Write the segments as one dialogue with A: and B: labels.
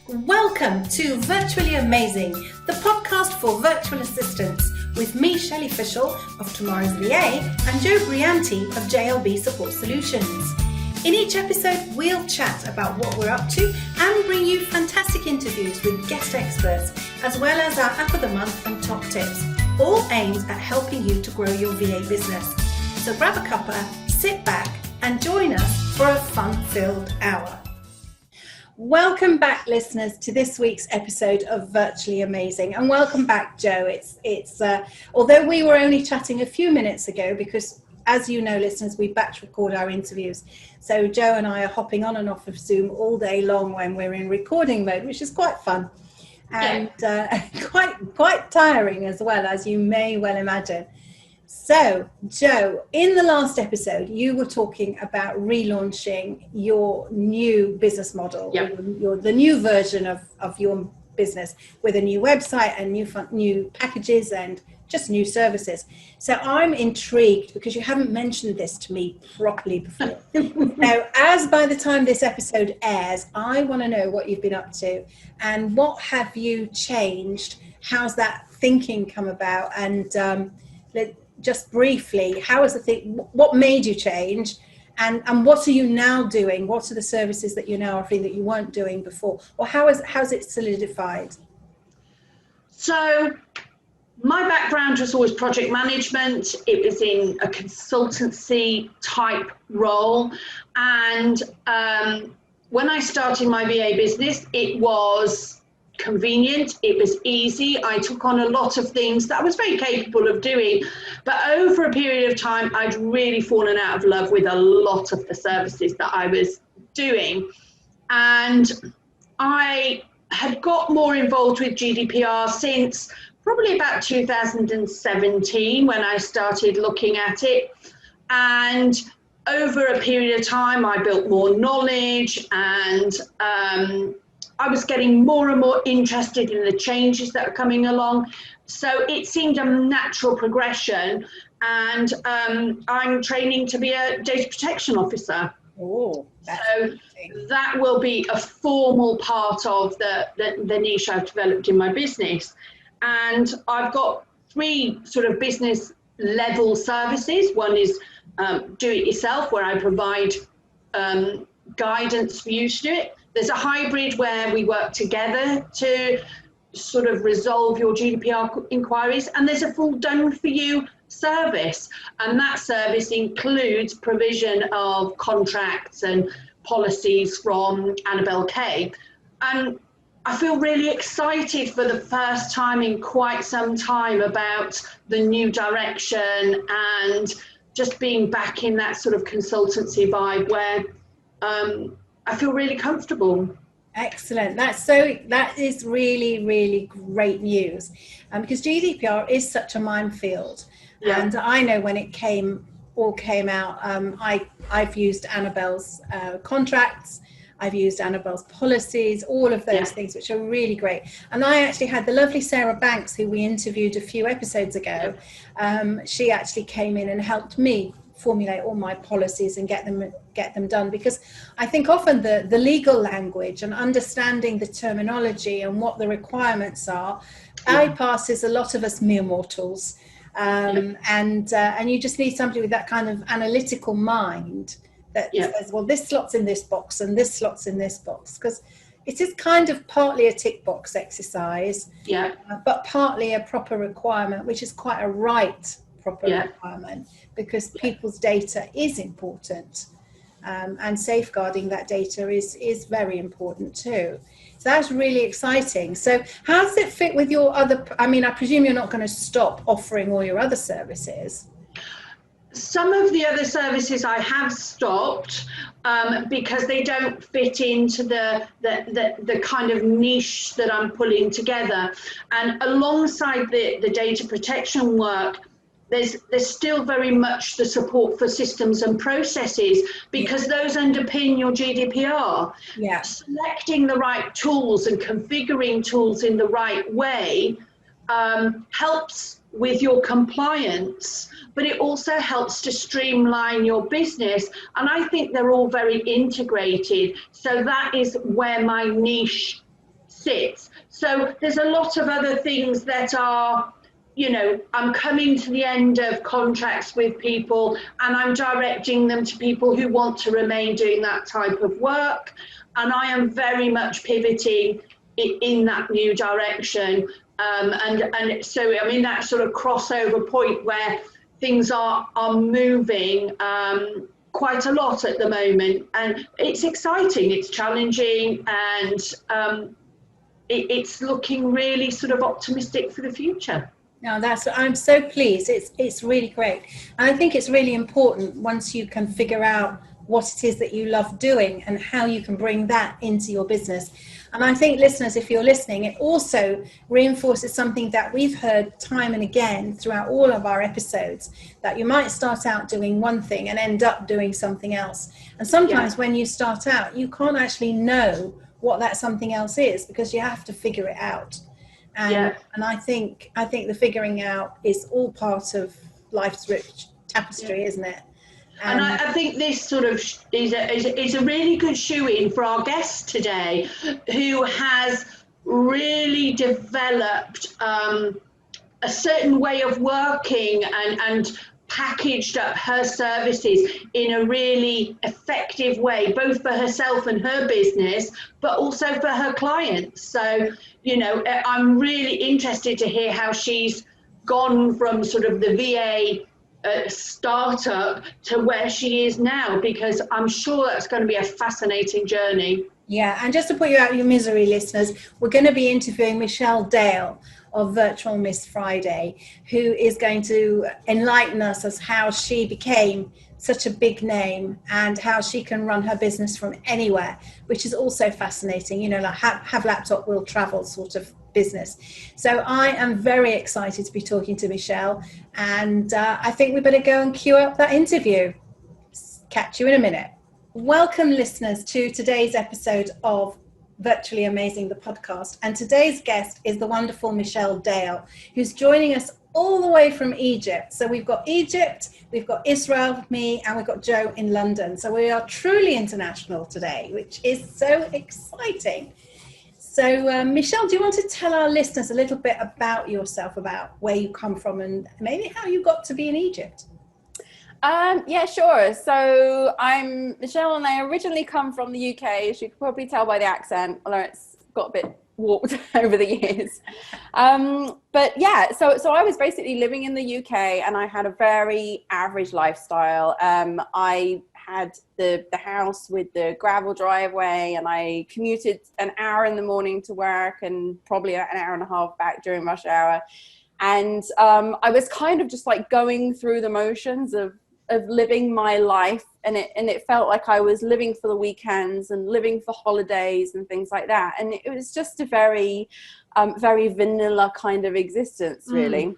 A: Welcome to Virtually Amazing, the podcast for virtual assistants with me, Shelley Fishel of Tomorrow's VA and Joe Brianti of JLB Support Solutions. In each episode, we'll chat about what we're up to and bring you fantastic interviews with guest experts, as well as our App of the Month and top tips, all aimed at helping you to grow your VA business. So grab a cuppa, sit back and join us for a fun-filled hour. Welcome back, listeners, to this week's episode of Virtually Amazing, and welcome back, Joe. It's although we were only chatting a few minutes ago, because as you know, listeners, we batch record our interviews. So Joe and I are hopping on and off of Zoom all day long when we're in recording mode, which is quite fun and quite tiring as well, as you may well imagine. So, Joe, in the last episode, you were talking about relaunching your new business model, the new version of your business with a new website and new packages and just new services. So I'm intrigued because you haven't mentioned this to me properly before. Now, as by the time this episode airs, I want to know what you've been up to and what have you changed? How's that thinking come about? And just briefly, what made you change and what are you now doing? What are the services that you're now offering that you weren't doing before? Or how's it solidified?
B: So my background was always project management. It was in a consultancy type role. And when I started my VA business, it was convenient, it was easy. I took on a lot of things that I was very capable of doing, but over a period of time I'd really fallen out of love with a lot of the services that I was doing, and I had got more involved with GDPR since probably about 2017 when I started looking at it, and over a period of time I built more knowledge and I was getting more and more interested in the changes that are coming along. So it seemed a natural progression. And I'm training to be a data protection officer.
A: Oh,
B: so that will be a formal part of the niche I've developed in my business. And I've got three sort of business level services. One is do it yourself, where I provide guidance for you to do it. There's a hybrid where we work together to sort of resolve your GDPR inquiries, and there's a full done for you service, and that service includes provision of contracts and policies from Annabelle K. And I feel really excited for the first time in quite some time about the new direction and just being back in that sort of consultancy vibe where I feel really comfortable.
A: Excellent. That is really, really great news. Because GDPR is such a minefield. Yeah. And I know when it came out, I've used Annabelle's contracts, I've used Annabelle's policies, all of those things, which are really great. And I actually had the lovely Sarah Banks, who we interviewed a few episodes ago. She actually came in and helped me formulate all my policies and get them done, because I think often the legal language and understanding the terminology and what the requirements are bypasses a lot of us mere mortals, and you just need somebody with that kind of analytical mind that says, well, this slot's in this box and this slot's in this box, because it is kind of partly a tick box exercise, but partly a proper requirement, which is quite a proper requirement, because people's data is important, and safeguarding that data is very important too. So that's really exciting. So how does it fit with your other, I presume you're not going to stop offering all your other services?
B: Some of the other services I have stopped because they don't fit into the kind of niche that I'm pulling together. And alongside the data protection work, there's still very much the support for systems and processes, because those underpin your GDPR.
A: Yeah.
B: Selecting the right tools and configuring tools in the right way helps with your compliance, but it also helps to streamline your business. And I think they're all very integrated. So that is where my niche sits. So there's a lot of other things that are, I'm coming to the end of contracts with people and I'm directing them to people who want to remain doing that type of work. And I am very much pivoting in that new direction. And so I'm in that sort of crossover point where things are moving quite a lot at the moment. And it's exciting, it's challenging, and it's looking really sort of optimistic for the future.
A: No, I'm so pleased. It's really great. And I think it's really important once you can figure out what it is that you love doing and how you can bring that into your business. And I think, listeners, if you're listening, it also reinforces something that we've heard time and again throughout all of our episodes, that you might start out doing one thing and end up doing something else. And sometimes when you start out, you can't actually know what that something else is because you have to figure it out. And I think the figuring out is all part of life's rich tapestry, isn't it?
B: And I think this sort of is a really good shoe-in for our guest today, who has really developed a certain way of working and packaged up her services in a really effective way, both for herself and her business, but also for her clients. So, I'm really interested to hear how she's gone from sort of the VA startup to where she is now, because I'm sure that's going to be a fascinating journey.
A: Yeah, and just to put you out of your misery, listeners, we're going to be interviewing Michelle Dale of Virtual Miss Friday, who is going to enlighten us as how she became such a big name and how she can run her business from anywhere, which is also fascinating, like have laptop, will travel sort of business. So I am very excited to be talking to Michelle, and I think we better go and queue up that interview. Catch you in a minute. Welcome, listeners, to today's episode of Virtually Amazing, the podcast. And today's guest is the wonderful Michelle Dale, who's joining us all the way from Egypt. So we've got Egypt, we've got Israel, me, and we've got Joe in London. So we are truly international today, which is so exciting. So Michelle, do you want to tell our listeners a little bit about yourself, about where you come from and maybe how you got to be in Egypt?
C: Yeah, sure. So I'm Michelle and I originally come from the UK, as you can probably tell by the accent, although it's got a bit warped over the years. But yeah, so I was basically living in the UK and I had a very average lifestyle. I had the house with the gravel driveway and I commuted an hour in the morning to work and probably an hour and a half back during rush hour. And I was kind of just like going through the motions of living my life, and it felt like I was living for the weekends and living for holidays and things like that. And it was just a very vanilla kind of existence, really.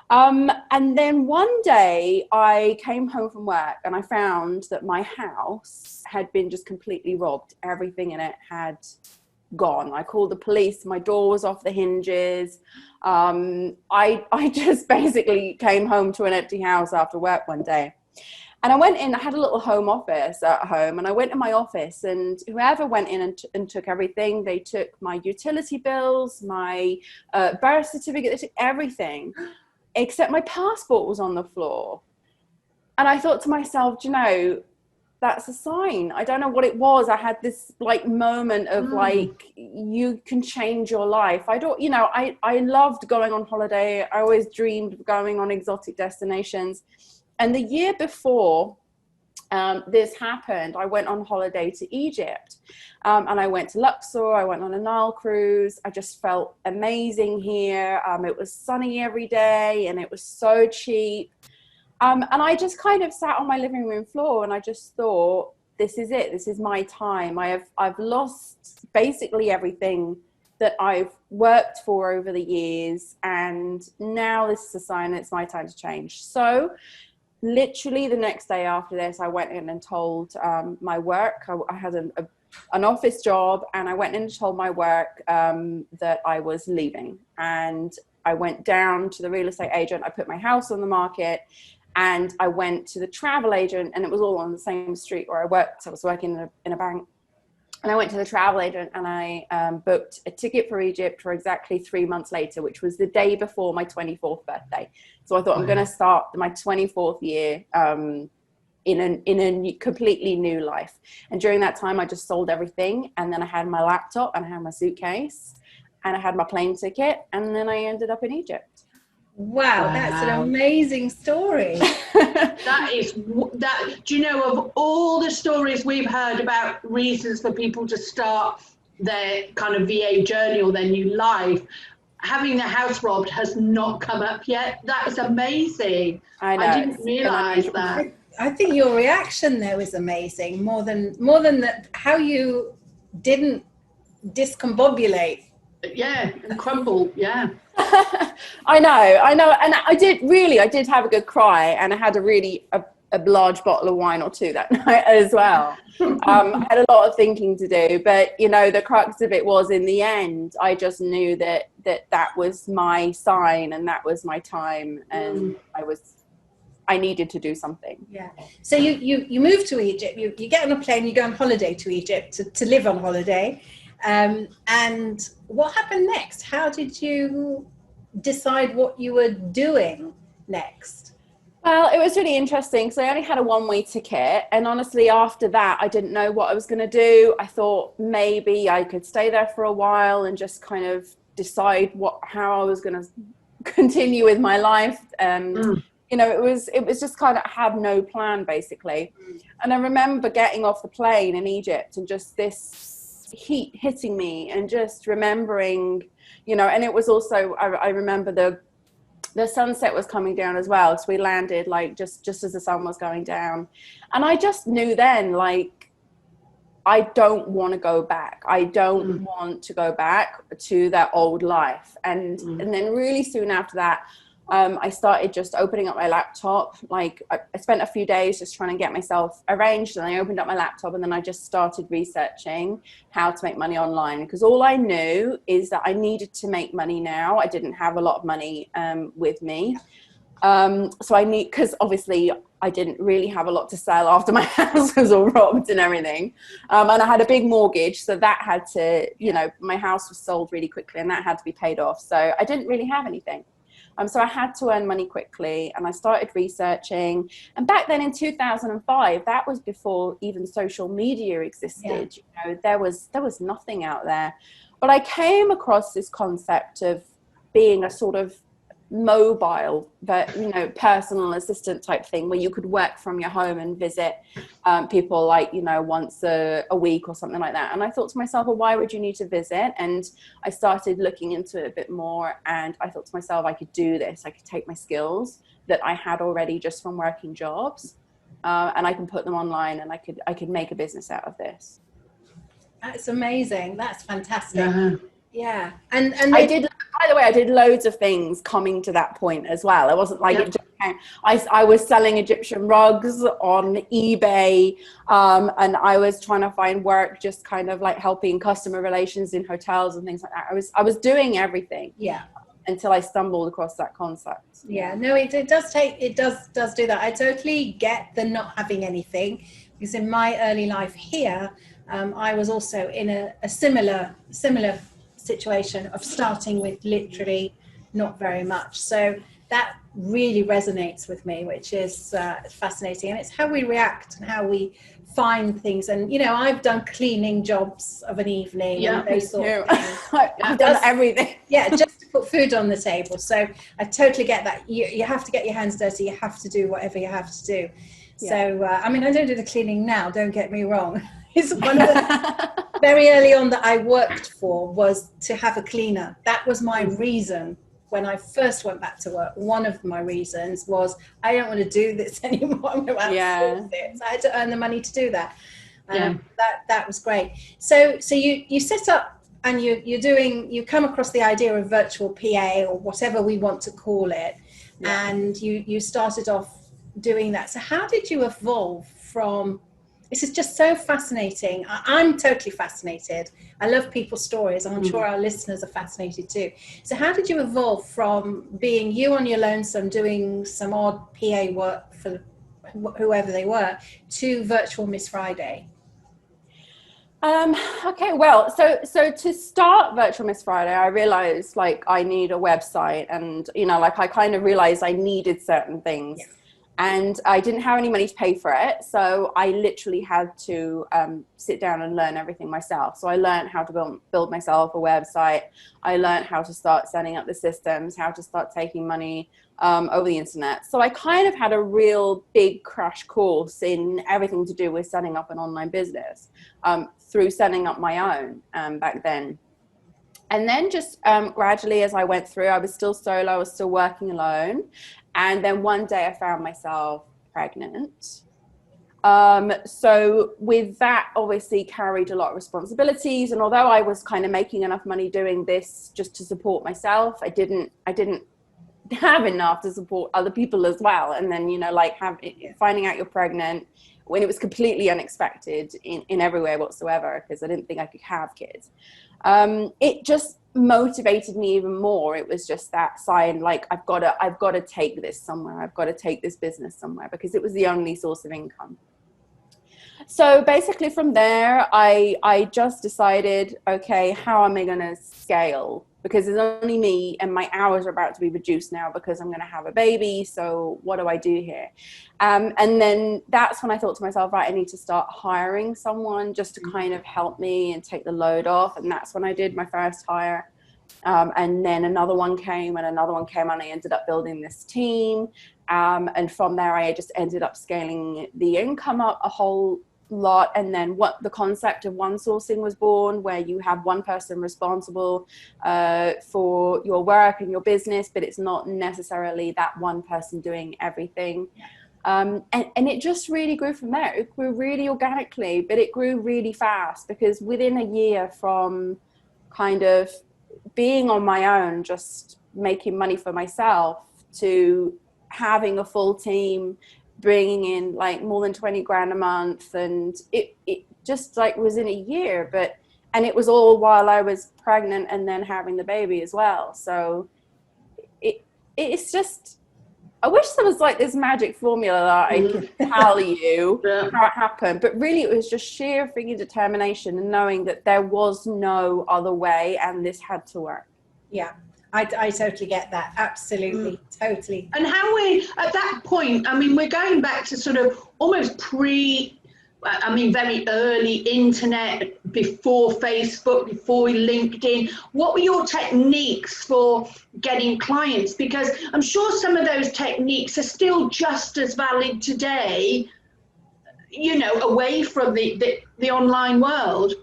C: And then one day I came home from work and I found that my house had been just completely robbed. Everything in it had gone. I called the police. My door was off the hinges. I just basically came home to an empty house after work one day. And I went in, I had a little home office at home, and I went in my office, and whoever went in and took everything, they took my utility bills, my birth certificate, they took everything, except my passport was on the floor. And I thought to myself, that's a sign. I don't know what it was. I had this like moment of like, you can change your life. I loved going on holiday. I always dreamed of going on exotic destinations. And the year before this happened, I went on holiday to Egypt, and I went to Luxor. I went on a Nile cruise. I just felt amazing here. It was sunny every day and it was so cheap. And I just kind of sat on my living room floor and I just thought, this is it. This is my time. I've lost basically everything that I've worked for over the years. And now this is a sign that it's my time to change. So literally the next day after this, I went in and told my work. I had an office job, and I went in and told my work that I was leaving. And I went down to the real estate agent. I put my house on the market. And I went to the travel agent, and it was all on the same street where I worked. I was working in a bank. And I went to the travel agent and I booked a ticket for Egypt for exactly 3 months later, which was the day before my 24th birthday. So I thought, I'm going to start my 24th year in a completely new life. And during that time, I just sold everything. And then I had my laptop and I had my suitcase and I had my plane ticket. And then I ended up in Egypt.
A: Wow, that's an amazing story.
B: That do you know, of all the stories we've heard about reasons for people to start their kind of VA journey or their new life, having their house robbed has not come up yet. That is amazing.
C: I know.
B: I didn't realize that.
A: I think your reaction there was amazing, more than that, how you didn't discombobulate.
B: Yeah, and crumble. Yeah.
C: I know, and I did have a good cry, and I had a large bottle of wine or two that night as well. I had a lot of thinking to do, but you know, the crux of it was, in the end, I just knew that was my sign and that was my time, and I needed to do something.
A: Yeah. So you move to Egypt. You get on a plane. You go on holiday to Egypt to live on holiday. And what happened next? How did you decide what you were doing next?
C: Well, it was really interesting. So I only had a one-way ticket. And honestly, after that, I didn't know what I was going to do. I thought maybe I could stay there for a while and just kind of decide how I was going to continue with my life. You know, it was just kind of, I had no plan, basically. And I remember getting off the plane in Egypt and just this heat hitting me, and just remembering, you know, and it was also, I remember the sunset was coming down as well. So we landed like just as the sun was going down. And I just knew then, like, I don't want to go back. I don't want to go back to that old life. And then really soon after that, I started just opening up my laptop. Like I spent a few days just trying to get myself arranged, and I opened up my laptop, and then I just started researching how to make money online, because all I knew is that I needed to make money now. I didn't have a lot of money with me. So I need, because obviously I didn't really have a lot to sell after my house was all robbed and everything. And I had a big mortgage, so that had to, you know, my house was sold really quickly and that had to be paid off. So I didn't really have anything. So I had to earn money quickly, and I started researching. And back then in 2005, that was before even social media existed. You know, there was nothing out there. But I came across this concept of being a sort of mobile, but, you know, personal assistant type thing, where you could work from your home and visit people, like, you know, once a week or something like that. And I thought to myself, well, why would you need to visit? And I started looking into it a bit more, and I thought to myself, I could do this. I could take my skills that I had already just from working jobs, and I can put them online, and I could make a business out of this. That's amazing. That's fantastic. Yeah. And I did, by the way, I did loads of things coming to that point as well. It wasn't like it just came. I was selling Egyptian rugs on eBay, and I was trying to find work, just kind of like helping customer relations in hotels and things like that. I was doing everything. Yeah. Until I stumbled across that concept. Yeah, no, it does do that. I totally get the not having anything, because in my early life here, I was also in a similar situation of starting with literally not very much. So that really resonates with me, which is fascinating. And it's how we react and how we find things. And, you know, I've done cleaning jobs of an evening. And those sort of things. I've done everything. Yeah, just to put food on the table. So I totally get that. You have to get your hands dirty. You have to do whatever you have to do. Yeah. So, I mean, I don't do the cleaning now, don't get me wrong. It's one of the very early on that I worked for was to have a cleaner. That was my reason when I first went back to work. One of my reasons was, I don't want to do this anymore. I'm going to outsource it. So I had to earn the money to do that. That was great. So you set up, and you come across the idea of virtual PA, or whatever we want to call it, and you started off doing that. So how did you evolve from? This is just so fascinating. I'm totally fascinated. I love people's stories. I'm sure our listeners are fascinated too. So how did you evolve from being you on your lonesome, doing some odd PA work for whoever they were, to Virtual Miss Friday? Okay, well, so to start Virtual Miss Friday, I realized like I need a website, and like I kind of realized I needed certain things.
A: Yeah.
C: And I didn't have any money to pay for it, so I literally had to sit down and learn everything myself. So I learned how to build myself a website. I learned how to start setting up the systems, how to start taking money over the internet. So I kind of had a real big crash course in everything to do with setting up an online business through setting up my own back then. And then just gradually as I went through, I was still solo, I was still working alone. And then one day I found myself pregnant. So with that obviously carried a lot of responsibilities. And although I was kind of making enough money doing this just to support myself, I didn't have enough to support other people as well. And then, finding out you're pregnant when it was completely unexpected in every way whatsoever, because I didn't think I could have kids. It just motivated me even more. It was just that sign, like I've got to take this somewhere. I've got to take this business somewhere, because it was the only source of income. So basically from there, I just decided, okay, how am I going to scale? Because it's only me and my hours are about to be reduced now because I'm going to have a baby. So what do I do here? And then that's when I thought to myself, right, I need to start hiring someone just to kind of help me and take the load off. And that's when I did my first hire. And then another one came and another one came, and I ended up building this team. And from there, I just ended up scaling the income up a whole lot. And then what the concept of one sourcing was born, where you have one person responsible for your work and your business, but it's not necessarily that one person doing everything. And it just really grew from there. It grew really organically, but it grew really fast, because within a year from kind of being on my own, just making money for myself, to having a full team, bringing in like more than 20 grand a month. And it just like was in a year, and it was all while I was pregnant and then having the baby as well. So it's just, I wish there was like this magic formula that I could tell you how it happened, but really it was just sheer freaking determination and knowing that there was no other way and this had to work.
A: Yeah. I totally get that. Absolutely. Totally.
B: And how we, at that point, I mean, we're going back to sort of almost very early internet, before Facebook, before LinkedIn. What were your techniques for getting clients? Because I'm sure some of those techniques are still just as valid today, away from the online world.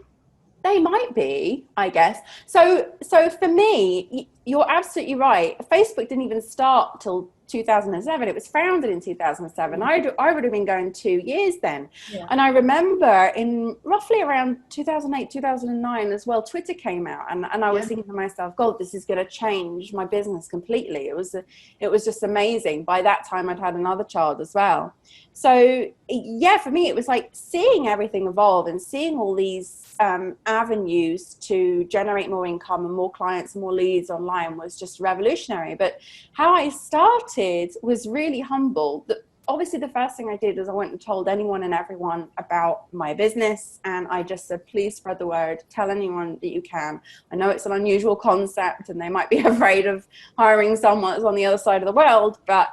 C: They might be, I guess. So for me, you're absolutely right. Facebook didn't even start till 2007. It was founded in 2007. I would have been going 2 years then. Yeah. And I remember in roughly around 2008, 2009 as well, Twitter came out, and I was thinking to myself, God, this is going to change my business completely. It was just amazing. By that time, I'd had another child as well. So yeah, for me, it was like seeing everything evolve and seeing all these avenues to generate more income and more clients, more leads online was just revolutionary. But how I started was really humble. Obviously, the first thing I did is I went and told anyone and everyone about my business. And I just said, please spread the word. Tell anyone that you can. I know it's an unusual concept and they might be afraid of hiring someone that's on the other side of the world, but,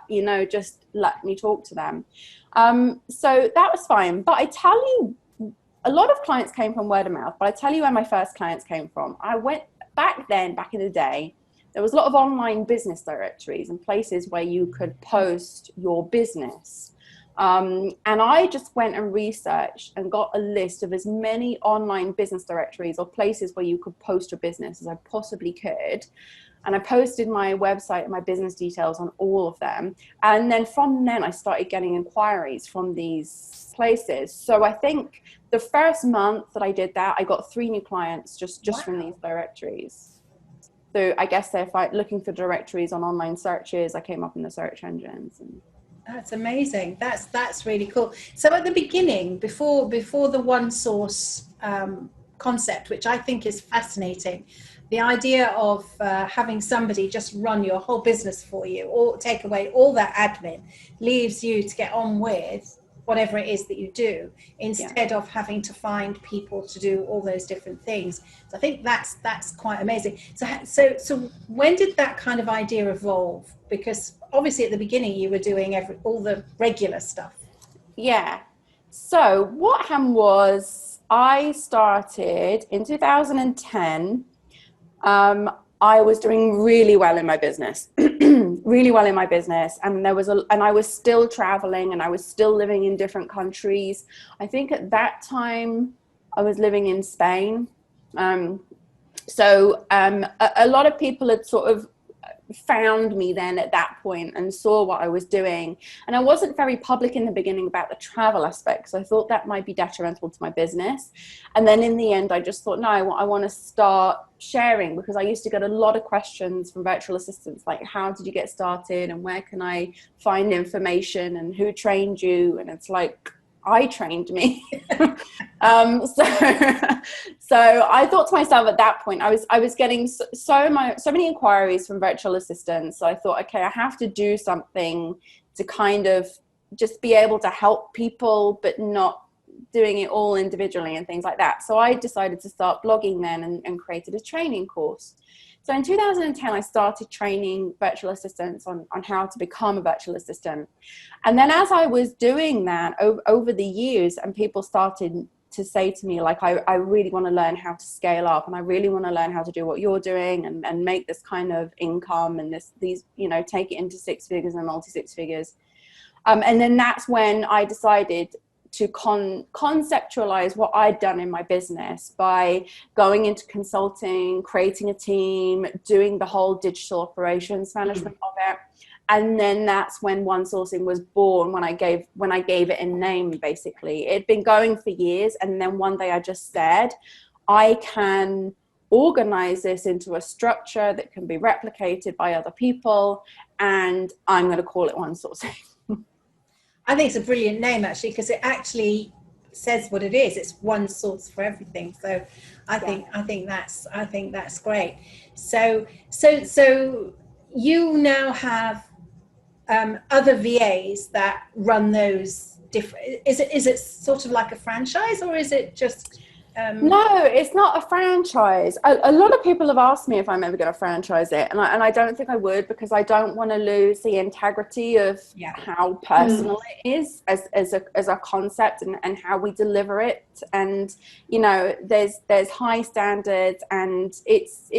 C: just let me talk to them. So that was fine. But I tell you, a lot of clients came from word of mouth, but I tell you where my first clients came from. I went back in the day, there was a lot of online business directories and places where you could post your business. And I just went and researched and got a list of as many online business directories or places where you could post your business as I possibly could. And I posted my website and my business details on all of them. And then from then I started getting inquiries from these places. So I think the first month that I did that, I got 3 new clients just from these directories. So I guess if I'm looking for directories on online searches, I came up in the search engines.
A: That's amazing. That's really cool. So at the beginning, before the one source concept, which I think is fascinating, the idea of having somebody just run your whole business for you or take away all that admin, leaves you to get on with whatever it is that you do, instead of having to find people to do all those different things. So I think that's quite amazing. So when did that kind of idea evolve? Because obviously at the beginning you were doing all the regular stuff.
C: Yeah. So what happened was I started in 2010. I was doing really well in my business, really well in my business. And and I was still traveling and I was still living in different countries. I think at that time I was living in Spain. So a lot of people had sort of found me then at that point and saw what I was doing. And I wasn't very public in the beginning about the travel aspects. I thought that might be detrimental to my business. And then in the end, I just thought, no, I want to start sharing, because I used to get a lot of questions from virtual assistants, like, how did you get started? And where can I find information? And who trained you? And it's like, I trained me. So I thought to myself at that point, I was getting so many inquiries from virtual assistants. So I thought, okay, I have to do something to kind of just be able to help people, but not doing it all individually and things like that. So I decided to start blogging then and created a training course. So in 2010, I started training virtual assistants on how to become a virtual assistant. And then as I was doing that over the years, and people started to say to me, like, I really want to learn how to scale up, and I really want to learn how to do what you're doing and make this kind of income and these, you know, take it into six figures and multi-six figures. And then that's when I decided to conceptualize what I'd done in my business by going into consulting, creating a team, doing the whole digital operations management of it. And then that's when One Sourcing was born, when I gave it a name, basically. It'd been going for years, and then one day I just said, I can organize this into a structure that can be replicated by other people, and I'm going to call it One Sourcing.
A: I think it's a brilliant name, actually, because it actually says what it is. It's one source for everything. So I think that's great. So you now have other VAs that run those different. Is it sort of like a franchise, or is it just?
C: No, it's not a franchise. A lot of people have asked me if I'm ever going to franchise it, and I don't think I would, because I don't want to lose the integrity of how personal it is as a concept and how we deliver it. And you know, there's high standards, and it's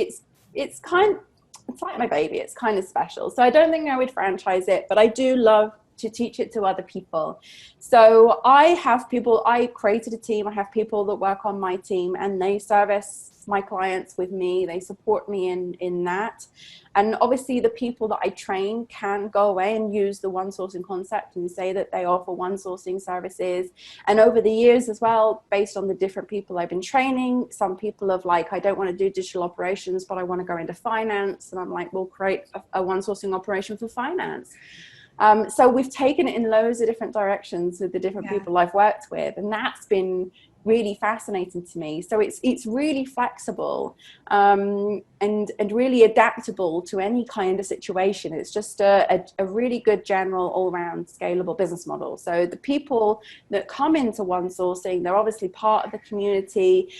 C: like my baby. It's kind of special. So I don't think I would franchise it, but I do love to teach it to other people. So I created a team. I have people that work on my team, and they service my clients with me. They support me in that. And obviously the people that I train can go away and use the One Sourcing concept and say that they offer One Sourcing services. And over the years as well, based on the different people I've been training, some people have like, I don't want to do digital operations, but I want to go into finance. And I'm like, we'll create a One Sourcing operation for finance. So we've taken it in loads of different directions with the different people I've worked with, and that's been really fascinating to me. So it's really flexible and really adaptable to any kind of situation. It's just a really good general all-round scalable business model. So the people that come into One Sourcing, they're obviously part of the community.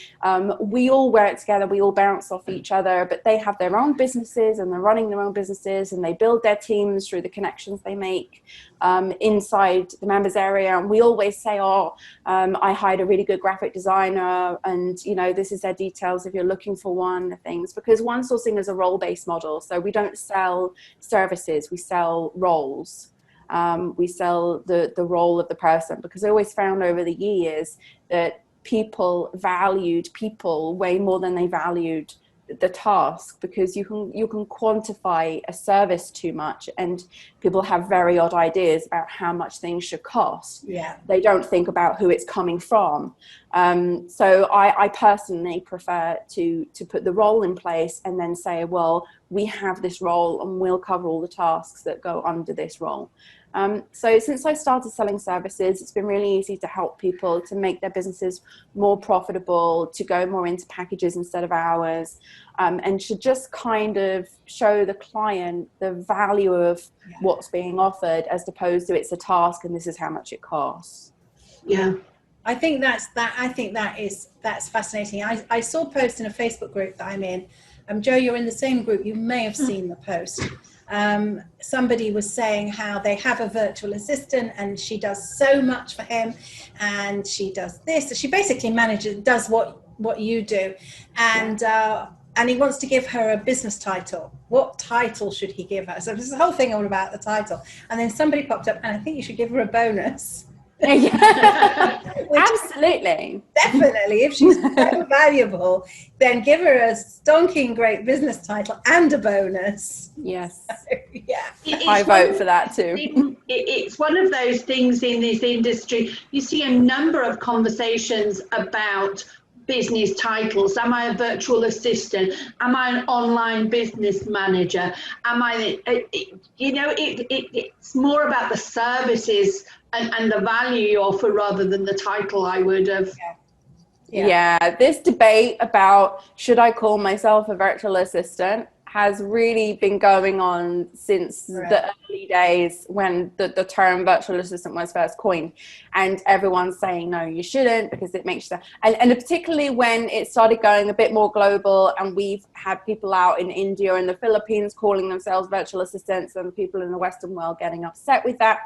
C: We all work together, we all bounce off each other, but they have their own businesses and they're running their own businesses, and they build their teams through the connections they make inside the members area. And we always say, I hired a really good graphic designer, and you know, this is their details if you're looking for one, things, because One Sourcing is a role-based model. So we don't sell services, we sell roles. We sell the role of the person, because I always found over the years that people valued people way more than they valued the task, because you can quantify a service too much, and people have very odd ideas about how much things should cost. They don't think about who it's coming from. So I personally prefer to put the role in place and then say, well, we have this role and we'll cover all the tasks that go under this role. So since I started selling services, it's been really easy to help people to make their businesses more profitable, to go more into packages instead of hours, and to just kind of show the client the value of what's being offered, as opposed to it's a task and this is how much it costs.
B: Yeah.
A: I think that's fascinating. I saw a post in a Facebook group that I'm in. Joe, you're in the same group. You may have seen the post. Somebody was saying how they have a virtual assistant and she does so much for him, and she does this. She basically does what you do, and he wants to give her a business title. What title should he give her? So there's a whole thing all about the title. And then somebody popped up, and I think you should give her a bonus.
C: Absolutely.
A: Definitely. If she's so valuable, then give her a stonking great business title and a bonus.
C: Yes.
A: So, yeah.
C: I vote for that too.
B: It's one of those things in this industry. You see a number of conversations about business titles. Am I a virtual assistant? Am I an online business manager? Am I, it's more about the services and the value you offer rather than the title, I would have.
C: Yeah, this debate about should I call myself a virtual assistant has really been going on since the early days when the term virtual assistant was first coined, and everyone's saying no, you shouldn't, because it makes you, and particularly when it started going a bit more global, and we've had people out in India and the Philippines calling themselves virtual assistants, and people in the Western world getting upset with that.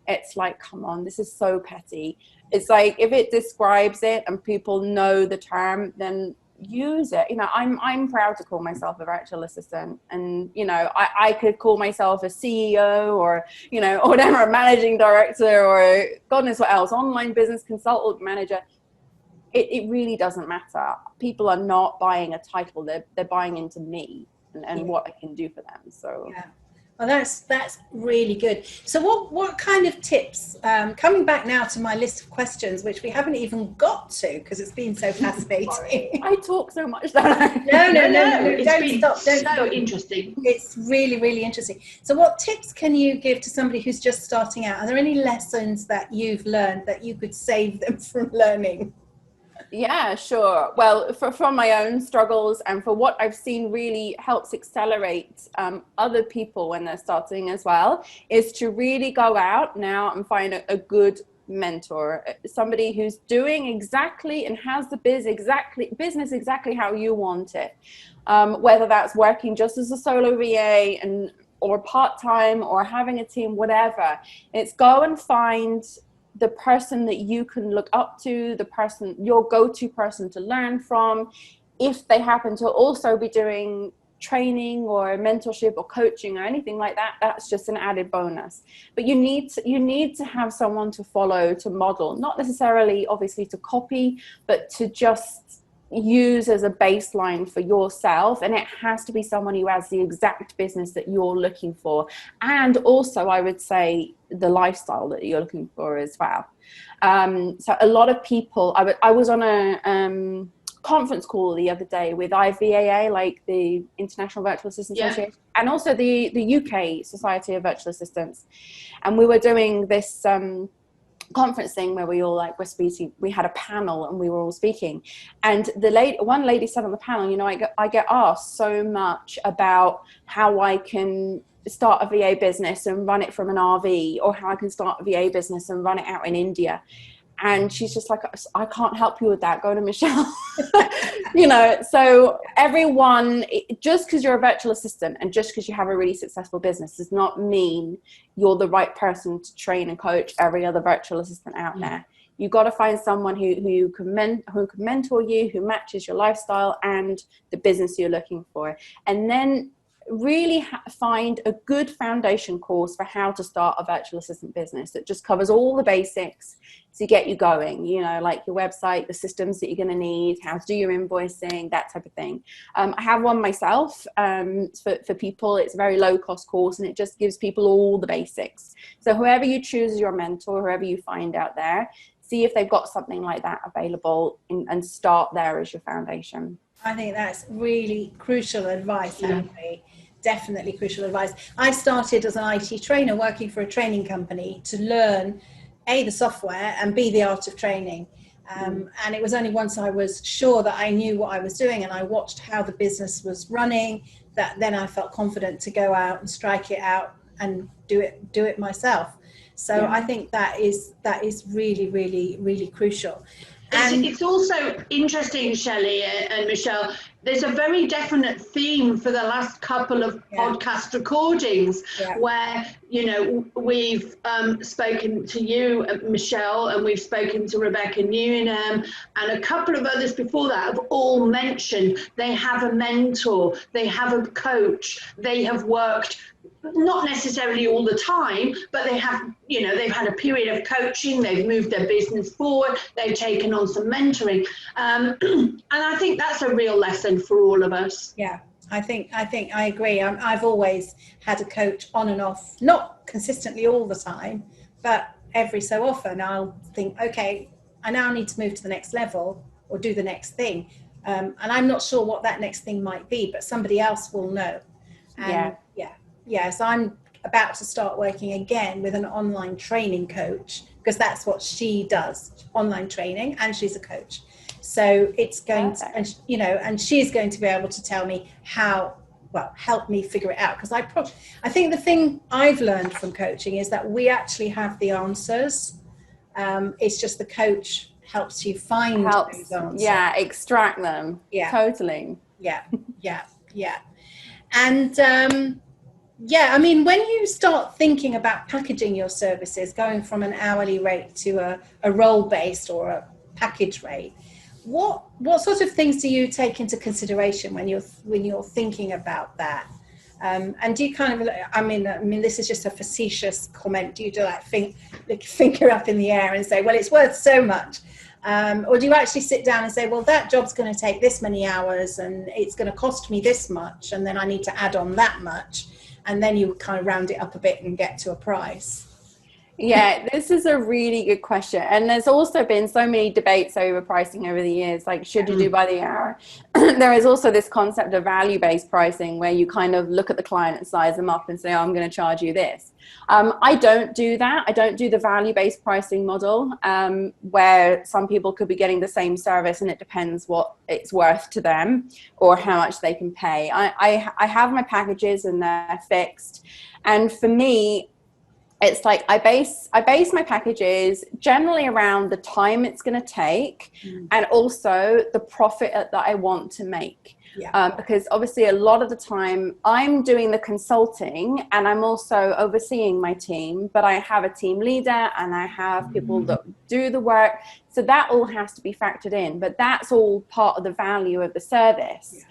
C: It's like, come on, this is so petty. It's like, if it describes it and people know the term, then use it. I'm proud to call myself a virtual assistant, and I could call myself a CEO or or whatever, a managing director, or God knows what else, online business consultant, manager. It really doesn't matter. People are not buying a title, they're buying into me and what I can do for them. So
A: yeah. Well, that's really good. So what kind of tips, coming back now to my list of questions, which we haven't even got to because it's been so fascinating.
C: I talk so much that
A: No,
B: Don't
A: stop.
B: So interesting.
A: It's really, really interesting. So what tips can you give to somebody who's just starting out? Are there any lessons that you've learned that you could save them from learning?
C: Yeah, sure. Well, from my own struggles and for what I've seen really helps accelerate other people when they're starting as well, is to really go out now and find a good mentor, somebody who's doing exactly and has the business exactly how you want it. Whether that's working just as a solo VA or part-time or having a team, whatever. It's go and find the person that you can look up to, your go-to person to learn from. If they happen to also be doing training or mentorship or coaching or anything like that, that's just an added bonus. But you need to have someone to follow, to model, not necessarily obviously to copy, but to just use as a baseline for yourself. And it has to be someone who has the exact business that you're looking for, and also I would say the lifestyle that you're looking for as well. So a lot of people, I was on a conference call the other day with IVAA, like the International Virtual Assistants Association, and also the UK Society of Virtual Assistants, and we were doing this conference thing where we all were speaking. We had a panel and we were all speaking, and one lady said on the panel, I get asked so much about how I can start a VA business and run it from an RV, or how I can start a VA business and run it out in India. And she's just like, I can't help you with that. Go to Michelle. So everyone, just because you're a virtual assistant and just because you have a really successful business does not mean you're the right person to train and coach every other virtual assistant out there. You've got to find someone who can mentor you, who matches your lifestyle and the business you're looking for. And then really find a good foundation course for how to start a virtual assistant business that just covers all the basics to get you going, like your website, the systems that you're going to need, how to do your invoicing, that type of thing. I have one myself for people. It's a very low cost course, and it just gives people all the basics. So whoever you choose as your mentor, whoever you find out there, see if they've got something like that available and start there as your foundation.
A: I think that's really crucial advice, Anne-Marie. Definitely crucial advice. I started as an IT trainer working for a training company to learn A, the software, and B, the art of training. And it was only once I was sure that I knew what I was doing and I watched how the business was running that then I felt confident to go out and strike it out and do it myself. So I think that is really, really, really crucial.
B: And it's also interesting, Shelley and Michelle, there's a very definite theme for the last couple of podcast recordings where, you know, we've spoken to you, Michelle, and we've spoken to Rebecca Newnham, and a couple of others before that have all mentioned they have a mentor, they have a coach, they have worked not necessarily all the time, but they have, you know, they've had a period of coaching, they've moved their business forward, they've taken on some mentoring. And I think that's a real lesson for all of us.
A: Yeah, I think I agree. I've always had a coach on and off, not consistently all the time, but every so often I'll think, okay, I now need to move to the next level or do the next thing. And I'm not sure what that next thing might be, but somebody else will know. And so I'm about to start working again with an online training coach, because that's what she does, online training, and she's a coach. So it's going to, and you know, and she's going to be able to tell me how, well, help me figure it out. Because I think the thing I've learned from coaching is that we actually have the answers. It's just the coach helps you find those answers.
C: Yeah, extract them. Yeah, totally.
A: Yeah. And I mean, when you start thinking about packaging your services, going from an hourly rate to a role-based or a package rate, what sort of things do you take into consideration when you're thinking about that? And do you kind of, I mean, this is just a facetious comment. Do you do like finger up in the air and say, well, it's worth so much? Or do you actually sit down and say, well, that job's going to take this many hours and it's going to cost me this much, and then I need to add on that much, and then you kind of round it up a bit and get to a price?
C: Yeah, this is a really good question. And there's also been so many debates over pricing over the years, like should you do by the hour? There is also this concept of value-based pricing where you kind of look at the client and size them up and say, oh, I'm going to charge you this. I don't do that. I don't do the value-based pricing model where some people could be getting the same service and it depends what it's worth to them or how much they can pay. I have my packages and they're fixed. And for me, it's like I base my packages generally around the time it's going to take and also the profit that I want to make. Because obviously a lot of the time I'm doing the consulting and I'm also overseeing my team, but I have a team leader and I have people that do the work. So that all has to be factored in, but that's all part of the value of the service.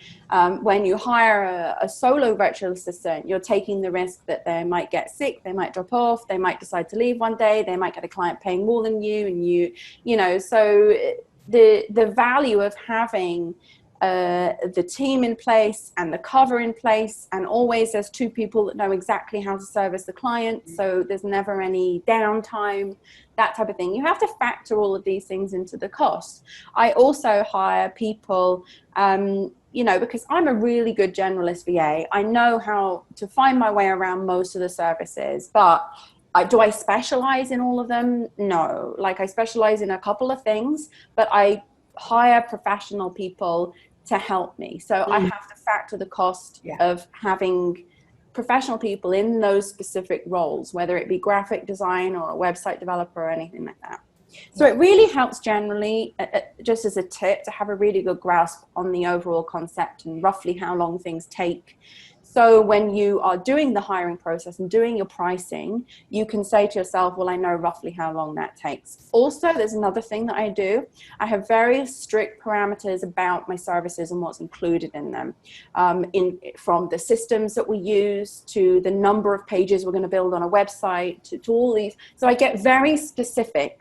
C: When you hire a solo virtual assistant, you're taking the risk that they might get sick, they might drop off, they might decide to leave one day, they might get a client paying more than you, and you know, so the value of having the team in place and the cover in place, and always there's two people that know exactly how to service the client, so there's never any downtime, that type of thing. You have to factor all of these things into the cost. I also hire people, you know, because I'm a really good generalist VA. I know how to find my way around most of the services, but do I specialize in all of them? No. Like I specialize in a couple of things, but I hire professional people to help me. So I have to factor the cost of having professional people in those specific roles, whether it be graphic design or a website developer or anything like that. So it really helps generally, just as a tip, to have a really good grasp on the overall concept and roughly how long things take. So when you are doing the hiring process and doing your pricing, you can say to yourself, well, I know roughly how long that takes. Also, there's another thing that I do. I have very strict parameters about my services and what's included in them, from the systems that we use to the number of pages we're going to build on a website to all these. So I get very specific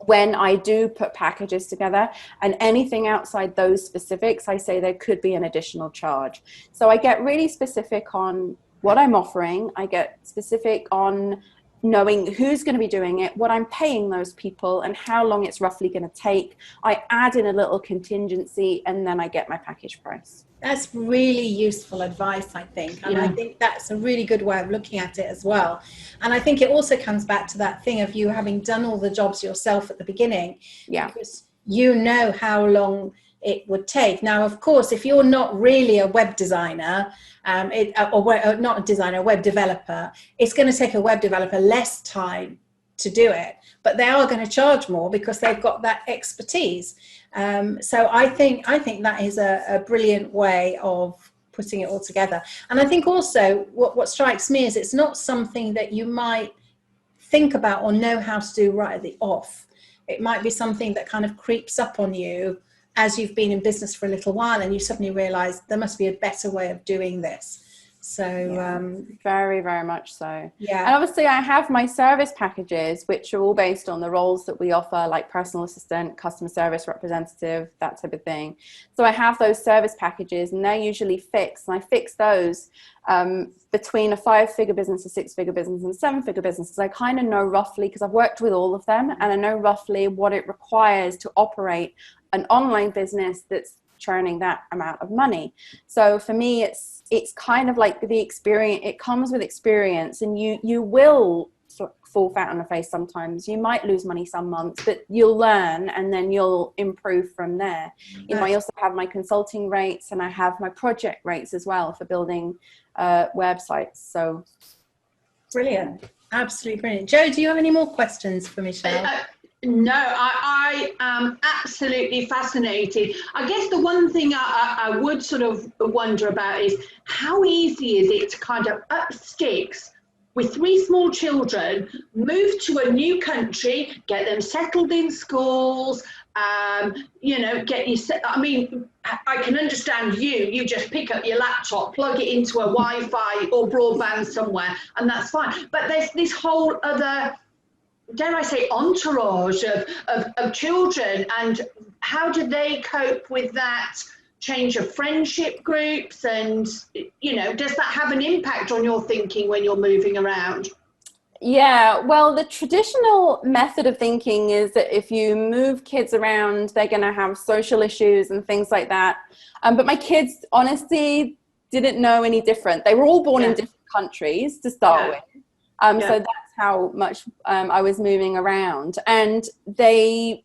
C: when I do put packages together, and anything outside those specifics, I say there could be an additional charge. So I get really specific on what I'm offering. I get specific on knowing who's going to be doing it, what I'm paying those people, and how long it's roughly going to take. I add in a little contingency, and then I get my package price.
A: That's really useful advice, I think. And I think that's a really good way of looking at it as well. And I think it also comes back to that thing of you having done all the jobs yourself at the beginning. Because you know how long it would take. Now, of course, if you're not really a web designer, or not a designer, a web developer, it's going to take a web developer less time to do it, but they are going to charge more because they've got that expertise. So I think that is a brilliant way of putting it all together. And I think also what strikes me is it's not something that you might think about or know how to do right at the off. It might be something that kind of creeps up on you as you've been in business for a little while and you suddenly realize there must be a better way of doing this. So
C: very, very much so.
A: Yeah.
C: And obviously I have my service packages, which are all based on the roles that we offer, like personal assistant, customer service representative, that type of thing. So I have those service packages and they're usually fixed. And I fix those between a 5-figure business, a 6-figure business, and a 7-figure business. Because I kind of know roughly, because I've worked with all of them, and I know roughly what it requires to operate an online business that's churning that amount of money. So for me, it's kind of like the experience. It comes with experience, and you will sort of fall flat on the face sometimes. You might lose money some months, but you'll learn and then you'll improve from there. You know, I also have my consulting rates and I have my project rates as well for building websites. So
A: brilliant. Absolutely brilliant. Joe, do you have any more questions for Michelle?
B: No, I am absolutely fascinated. I guess the one thing I would sort of wonder about is how easy is it to kind of up sticks with 3 small children, move to a new country, get them settled in schools, you know, get you set. I mean, I can understand you just pick up your laptop, plug it into a Wi-Fi or broadband somewhere, and that's fine. But there's this whole other, dare I say, entourage of children, and how do they cope with that change of friendship groups? And, you know, does that have an impact on your thinking when you're moving around?
C: Yeah, well, the traditional method of thinking is that if you move kids around, they're going to have social issues and things like that. But my kids, honestly, didn't know any different. They were all born in different countries to start with. So that's how much I was moving around. And they're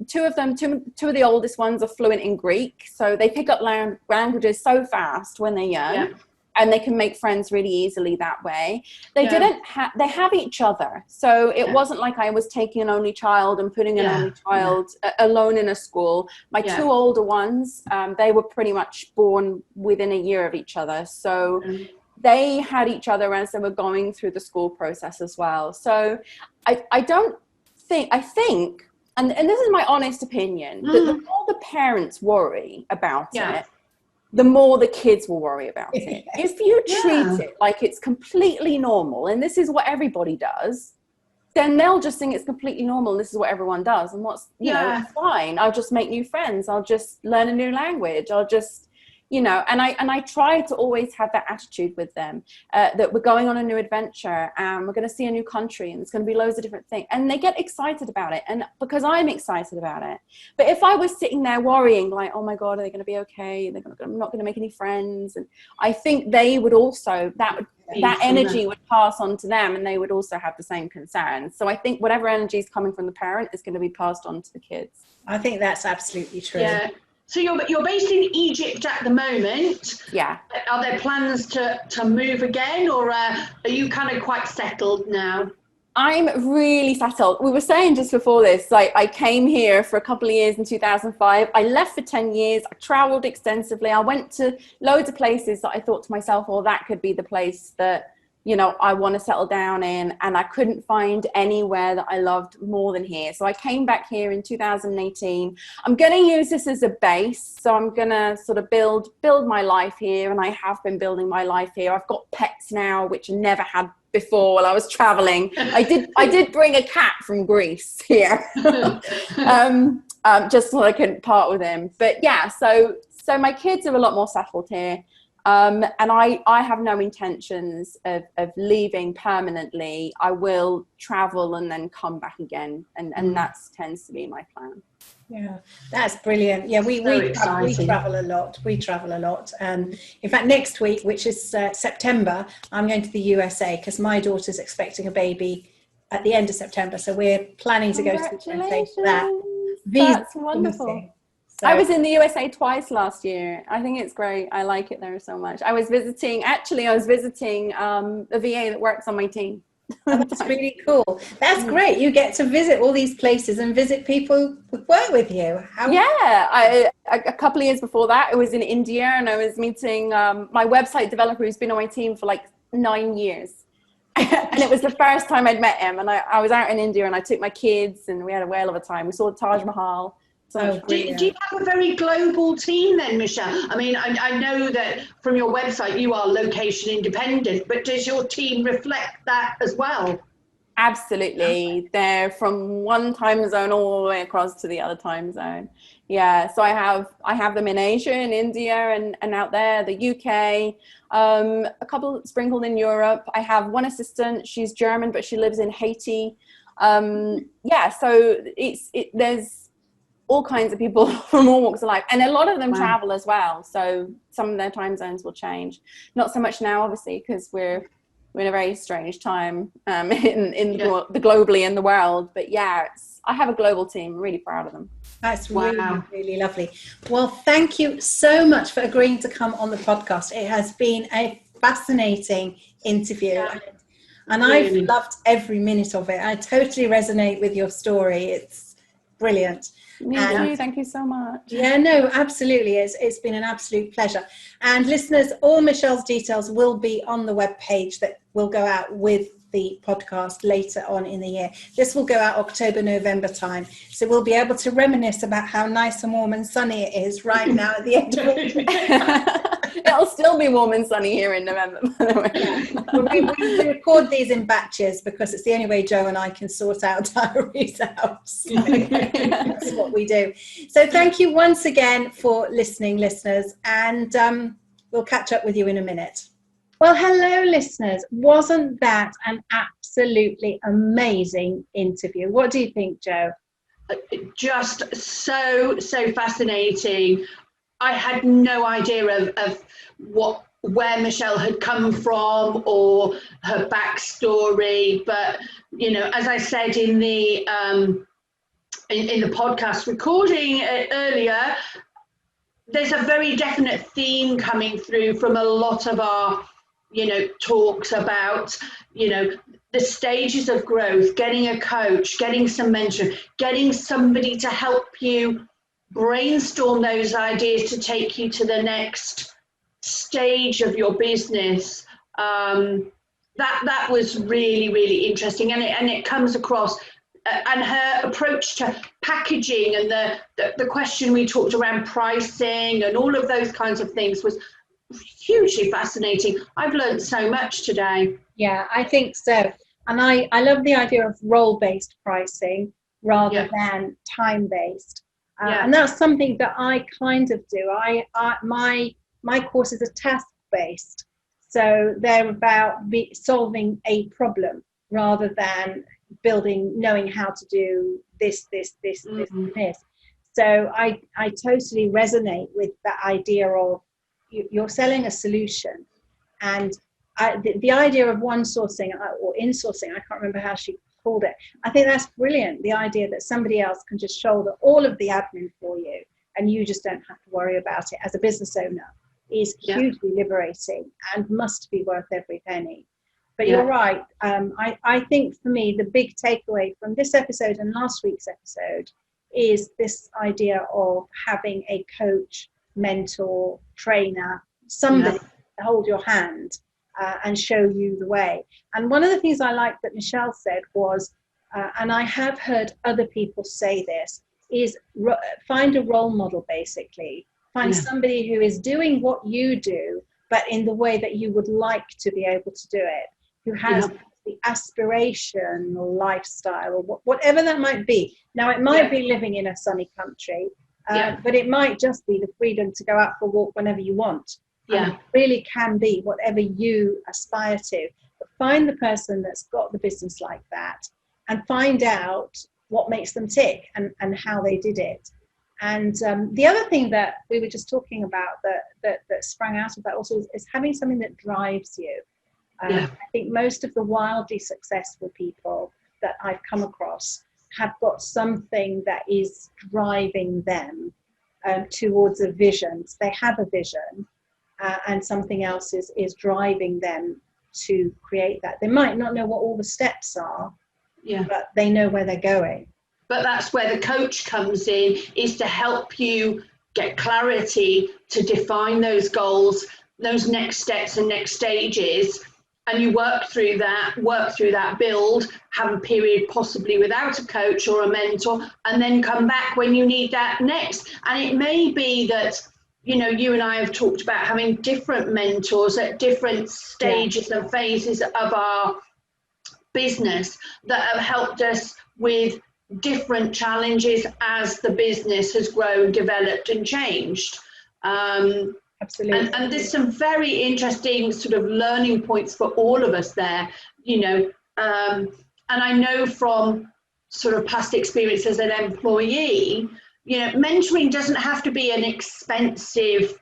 C: two of the oldest ones are fluent in Greek. So they pick up languages so fast when they're young, and they can make friends really easily that way. They they have each other. So it wasn't like I was taking an only child and putting an only child alone in a school. My 2 older ones, they were pretty much born within a year of each other. So they had each other as they were going through the school process as well. So I think, and this is my honest opinion, that the more the parents worry about it, the more the kids will worry about it. If you treat it like it's completely normal, and this is what everybody does, then they'll just think it's completely normal. And this is what everyone does. And what's, you know, it's fine. I'll just make new friends. I'll just learn a new language. I'll just, you know, and I try to always have that attitude with them, that we're going on a new adventure and we're going to see a new country and there's going to be loads of different things, and they get excited about it, and because I'm excited about it. But if I was sitting there worrying like, oh my God, are they going to be okay? I'm not going to make any friends. And I think they would also, that energy would pass on to them, and they would also have the same concerns. So I think whatever energy is coming from the parent is going to be passed on to the kids.
A: I think that's absolutely true.
B: Yeah. So you're based in Egypt at the moment.
C: Yeah.
B: Are there plans to move again, or are you kind of quite settled now?
C: I'm really settled. We were saying just before this, like I came here for a couple of years in 2005. I left for 10 years. I traveled extensively. I went to loads of places that I thought to myself, well, that could be the place that, you know, I want to settle down in, and I couldn't find anywhere that I loved more than here. So I came back here in 2018. I'm going to use this as a base. So I'm going to sort of build my life here, and I have been building my life here. I've got pets now, which I never had before while I was traveling. I did bring a cat from Greece here, just so I couldn't part with him. But yeah, so my kids are a lot more settled here. And I have no intentions of leaving permanently. I will travel and then come back again. And that tends to be my plan.
A: Yeah, that's brilliant. Yeah, we travel a lot. We travel a lot. In fact, next week, which is September, I'm going to the USA because my daughter's expecting a baby at the end of September. So we're planning to go to the USA for that.
C: That's wonderful.
A: So,
C: I was in the USA twice last year. I think it's great. I like it there so much. I was visiting a VA that works on my team.
A: oh, that's really cool. That's great. You get to visit all these places and visit people who work with you.
C: A couple of years before that, I was in India and I was meeting my website developer who's been on my team for like 9 years. And it was the first time I'd met him. And I was out in India and I took my kids and we had a whale of a time. We saw the Taj Mahal.
B: Do you have a very global team then, Michelle? I mean, I know that from your website you are location independent, but does your team reflect that as well?
C: Absolutely. They're from one time zone all the way across to the other time zone. Yeah. So I have them in Asia, in India and out there, the UK, a couple sprinkled in Europe. I have one assistant. She's German, but she lives in Haiti. So there's all kinds of people from all walks of life, and a lot of them travel as well, so some of their time zones will change. Not so much now, obviously, because we're in a very strange time the globally in the world, but I have a global team. I'm really proud of them.
A: That's really, really lovely. Well, thank you so much for agreeing to come on the podcast. It has been a fascinating interview, and I've loved every minute of it. I totally resonate with your story. It's brilliant.
C: Me too. Thank you so much.
A: Yeah, no, absolutely. It's been an absolute pleasure. And listeners, all Michelle's details will be on the webpage that will go out with the podcast later on in the year. This will go out October, November time. So we'll be able to reminisce about how nice and warm and sunny it is right now at the end of it.
C: It'll still be warm and sunny here in November.
A: We record these in batches because it's the only way Joe and I can sort our diaries out. So that's what we do. So thank you once again for listening, listeners, and we'll catch up with you in a minute. Well, hello, listeners. Wasn't that an absolutely amazing interview? What do you think, Joe?
B: Just so fascinating. I had no idea of where Michelle had come from or her backstory, but as I said in the podcast recording earlier, there's a very definite theme coming through from a lot of our talks about the stages of growth, getting a coach, getting some mentor, getting somebody to help you brainstorm those ideas to take you to the next stage of your business. That was really, really interesting, and it comes across. And her approach to packaging and the question we talked around pricing and all of those kinds of things was hugely fascinating. I've learned so much today.
A: Yeah, I think so. And I love the idea of role-based pricing rather than time-based. And that's something that I kind of do. My courses are task-based. So they're about solving a problem rather than knowing how to do this. So I totally resonate with that idea of you're selling a solution, and the idea of one sourcing or insourcing, I can't remember how she called it. I think that's brilliant. The idea that somebody else can just shoulder all of the admin for you and you just don't have to worry about it as a business owner is hugely liberating and must be worth every penny. But you're right. I think for me, the big takeaway from this episode and last week's episode is this idea of having a coach, mentor, trainer, somebody to hold your hand and show you the way. And one of the things I liked that Michelle said was, and I have heard other people say this, is find a role model, basically. Find somebody who is doing what you do, but in the way that you would like to be able to do it, who has the aspirational lifestyle or whatever that might be. Now, it might be living in a sunny country, but it might just be the freedom to go out for a walk whenever you want. It really can be whatever you aspire to. But find the person that's got the business like that and find out what makes them tick and how they did it. And the other thing that we were just talking about that sprang out of that also is having something that drives you. I think most of the wildly successful people that I've come across have got something that is driving them towards a vision. So they have a vision, and something else is driving them to create that. They might not know what all the steps are, but they know where they're going.
B: But that's where the coach comes in, is to help you get clarity to define those goals, those next steps and next stages, and you work through that, build, have a period possibly without a coach or a mentor, and then come back when you need that next. And it may be that, you know, you and I have talked about having different mentors at different stages and phases of our business that have helped us with different challenges as the business has grown, developed and changed.
A: Absolutely.
B: And there's some very interesting sort of learning points for all of us there, you know, and I know from sort of past experience as an employee, you know, mentoring doesn't have to be an expensive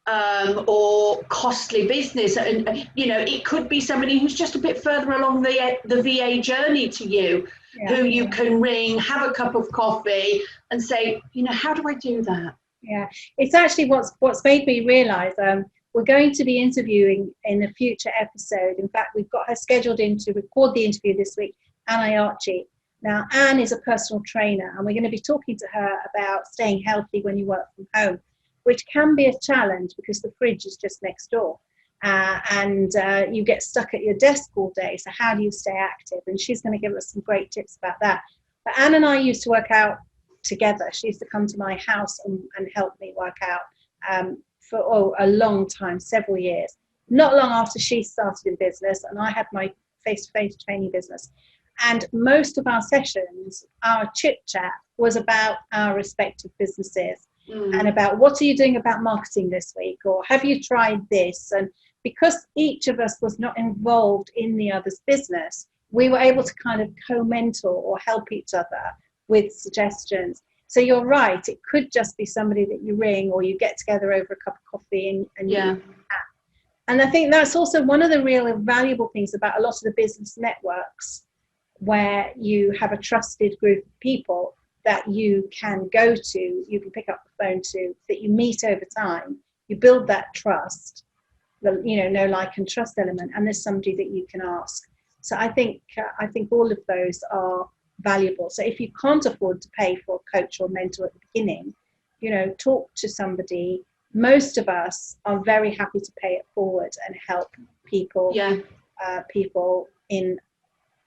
B: or costly business. And, you know, it could be somebody who's just a bit further along the VA journey to you, who you can ring, have a cup of coffee and say, you know, how do I do that?
A: Yeah, it's actually what's made me realise we're going to be interviewing in a future episode. In fact, we've got her scheduled in to record the interview this week, Anne Archie. Now, Anne is a personal trainer, and we're going to be talking to her about staying healthy when you work from home, which can be a challenge because the fridge is just next door. And you get stuck at your desk all day. So how do you stay active? And she's going to give us some great tips about that. But Anne and I used to work out together. She used to come to my house and help me work out for a long time, several years. Not long after she started in business, and I had my face-to-face training business. And most of our sessions, our chit-chat was about our respective businesses and about what are you doing about marketing this week, or have you tried this? And because each of us was not involved in the other's business, we were able to kind of co-mentor or help each other with suggestions. So you're right, it could just be somebody that you ring or you get together over a cup of coffee and you chat. And I think that's also one of the real valuable things about a lot of the business networks, where you have a trusted group of people that you can go to, you can pick up the phone to, that you meet over time, you build that trust, the, you know, like and trust element, and there's somebody that you can ask. So I think all of those are valuable. So if you can't afford to pay for a coach or mentor at the beginning, you know, talk to somebody. Most of us are very happy to pay it forward and help people, people in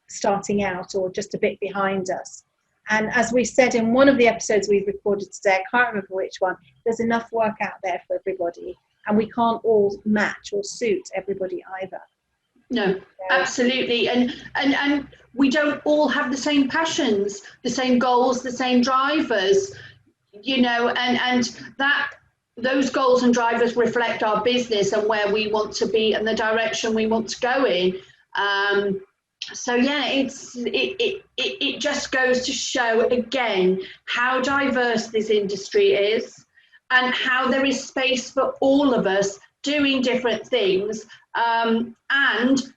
A: starting out or just a bit behind us. And as we said in one of the episodes we've recorded today, I can't remember which one, there's enough work out there for everybody, and we can't all match or suit everybody either.
B: No, absolutely. And we don't all have the same passions, the same goals, the same drivers, you know, and that those goals and drivers reflect our business and where we want to be and the direction we want to go in. So yeah, it just goes to show again how diverse this industry is and how there is space for all of us doing different things, and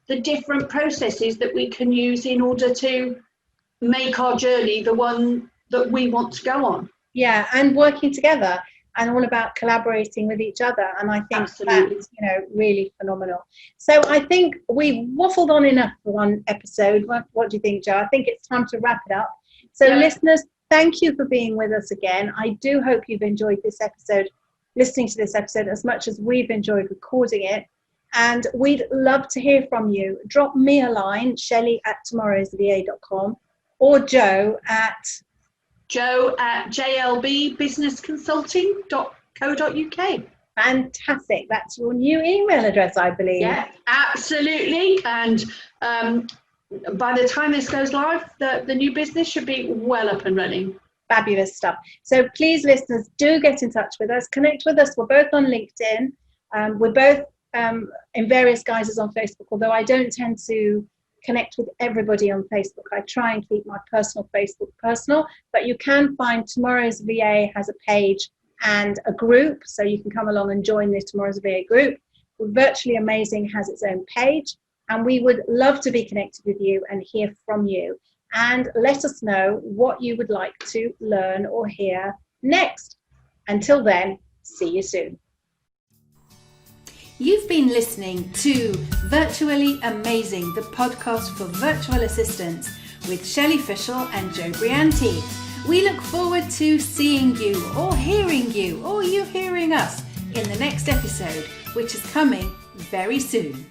B: the different processes that we can use in order to make our journey the one that we want to go on.
A: Yeah, and working together and all about collaborating with each other. And I think that's, you know, really phenomenal. So I think we waffled on enough for one episode. What do you think, Joe? I think it's time to wrap it up. So listeners, thank you for being with us again. I do hope you've enjoyed this episode, listening to this episode as much as we've enjoyed recording it. And we'd love to hear from you. Drop me a line, shelley@tomorrowsva.com, or Joe at
B: jlbbusinessconsulting.co.uk.
A: Fantastic. That's your new email address, I believe.
B: Yeah, absolutely. And by the time this goes live, the new business should be well up and running.
A: Fabulous stuff. So please, listeners, do get in touch with us. Connect with us. We're both on LinkedIn. We're both in various guises on Facebook, although I don't tend to connect with everybody on Facebook. I try and keep my personal Facebook personal, but you can find Tomorrow's VA has a page and a group, so you can come along and join the Tomorrow's VA group. Virtually Amazing has its own page, and we would love to be connected with you and hear from you, and let us know what you would like to learn or hear next. Until then, see you soon. You've been listening to Virtually Amazing, the podcast for virtual assistants with Shelley Fishel and Joe Brianti. We look forward to seeing you or hearing you or you hearing us in the next episode, which is coming very soon.